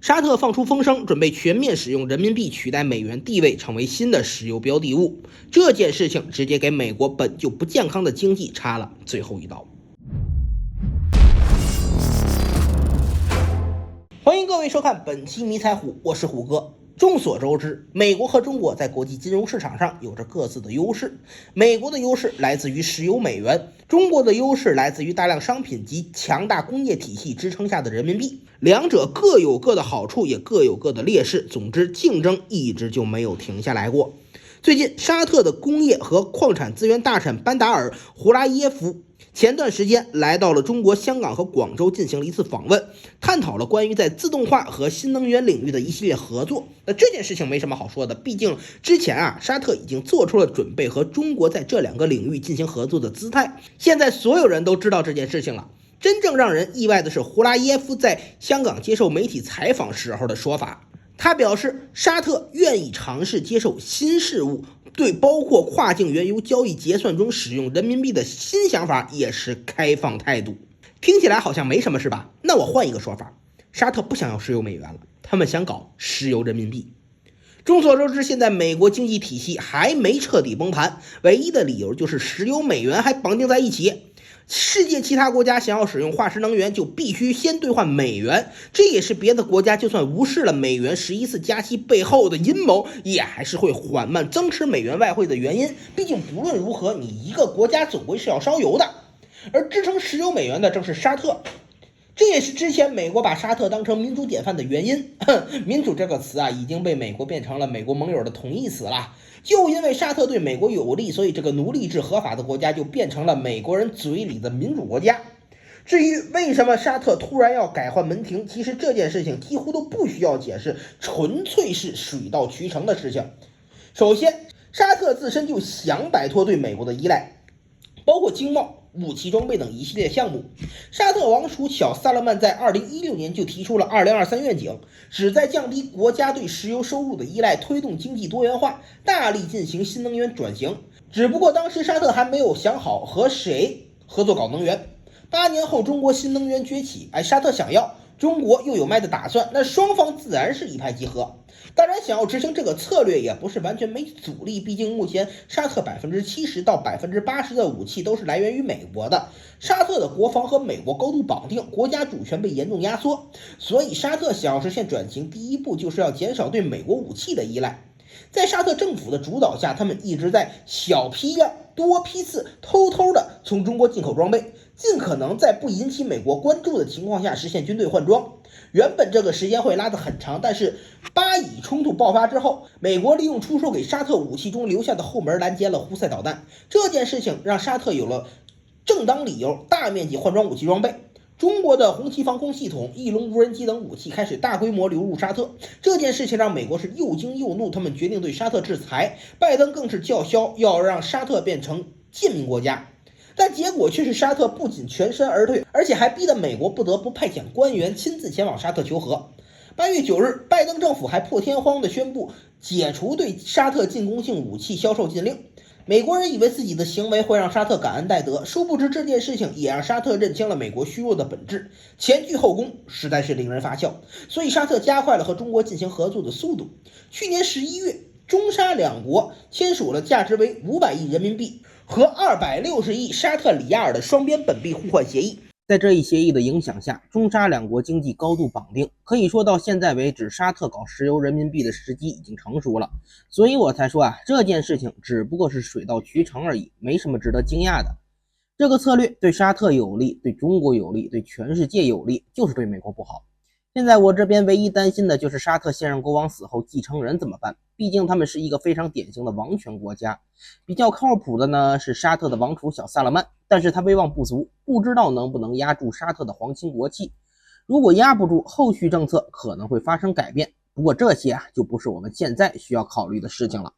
沙特放出风声，准备全面使用人民币取代美元地位，成为新的石油标的物。这件事情直接给美国本就不健康的经济插了最后一刀。欢迎各位收看本期迷彩虎，我是虎哥。众所周知，美国和中国在国际金融市场上有着各自的优势。美国的优势来自于石油美元，中国的优势来自于大量商品及强大工业体系支撑下的人民币。两者各有各的好处，也各有各的劣势。总之，竞争一直就没有停下来过。最近，沙特的工业和矿产资源大臣班达尔·胡拉耶夫前段时间来到了中国香港和广州进行了一次访问，探讨了关于在自动化和新能源领域的一系列合作。那这件事情没什么好说的，毕竟之前沙特已经做出了准备和中国在这两个领域进行合作的姿态。现在所有人都知道这件事情了。真正让人意外的是胡拉耶夫在香港接受媒体采访时候的说法。他表示，沙特愿意尝试接受新事物，对包括跨境原油交易结算中使用人民币的新想法也是开放态度。听起来好像没什么是吧？那我换一个说法，沙特不想要石油美元了，他们想搞石油人民币。众所周知，现在美国经济体系还没彻底崩盘，唯一的理由就是石油美元还绑定在一起。世界其他国家想要使用化石能源，就必须先兑换美元，这也是别的国家就算无视了美元11次加息背后的阴谋，也还是会缓慢增持美元外汇的原因。毕竟不论如何，你一个国家总归是要烧油的，而支撑石油美元的正是沙特。这也是之前美国把沙特当成民主典范的原因。民主这个词已经被美国变成了美国盟友的同义词了。就因为沙特对美国有利，所以这个奴隶制合法的国家就变成了美国人嘴里的民主国家。至于为什么沙特突然要改换门庭，其实这件事情几乎都不需要解释，纯粹是水到渠成的事情。首先，沙特自身就想摆脱对美国的依赖，包括经贸、武器装备等一系列项目。沙特王储小萨勒曼在2016年就提出了2023愿景，旨在降低国家对石油收入的依赖，推动经济多元化，大力进行新能源转型。只不过当时沙特还没有想好和谁合作搞能源。8年后中国新能源崛起，沙特想要，中国又有卖的打算，那双方自然是一拍即合。当然，想要执行这个策略也不是完全没阻力，毕竟目前沙特70%到80%的武器都是来源于美国的，沙特的国防和美国高度绑定，国家主权被严重压缩，所以沙特想要实现转型，第一步就是要减少对美国武器的依赖。在沙特政府的主导下，他们一直在小批量、多批次、偷偷的从中国进口装备，尽可能在不引起美国关注的情况下实现军队换装。原本这个时间会拉得很长，但是巴以冲突爆发之后，美国利用出售给沙特武器中留下的后门拦截了胡塞导弹，这件事情让沙特有了正当理由大面积换装武器装备。中国的红旗防空系统、翼龙无人机等武器开始大规模流入沙特，这件事情让美国是又惊又怒，他们决定对沙特制裁，拜登更是叫嚣要让沙特变成贱民国家。但结果却是沙特不仅全身而退，而且还逼得美国不得不派遣官员亲自前往沙特求和。8月9日，拜登政府还破天荒地宣布解除对沙特进攻性武器销售禁令。美国人以为自己的行为会让沙特感恩戴德，殊不知这件事情也让沙特认清了美国虚弱的本质，前倨后恭，实在是令人发笑。所以沙特加快了和中国进行合作的速度。去年11月，中沙两国签署了价值为500亿人民币和260亿沙特里亚尔的双边本币互换协议。在这一协议的影响下，中沙两国经济高度绑定，可以说到现在为止，沙特搞石油人民币的时机已经成熟了。所以我才说这件事情只不过是水到渠成而已，没什么值得惊讶的。这个策略对沙特有利，对中国有利，对全世界有利，就是对美国不好。现在我这边唯一担心的就是沙特现任国王死后继承人怎么办，毕竟他们是一个非常典型的王权国家。比较靠谱的呢是沙特的王储小萨勒曼，但是他威望不足，不知道能不能压住沙特的皇亲国戚。如果压不住，后续政策可能会发生改变，不过这些就不是我们现在需要考虑的事情了。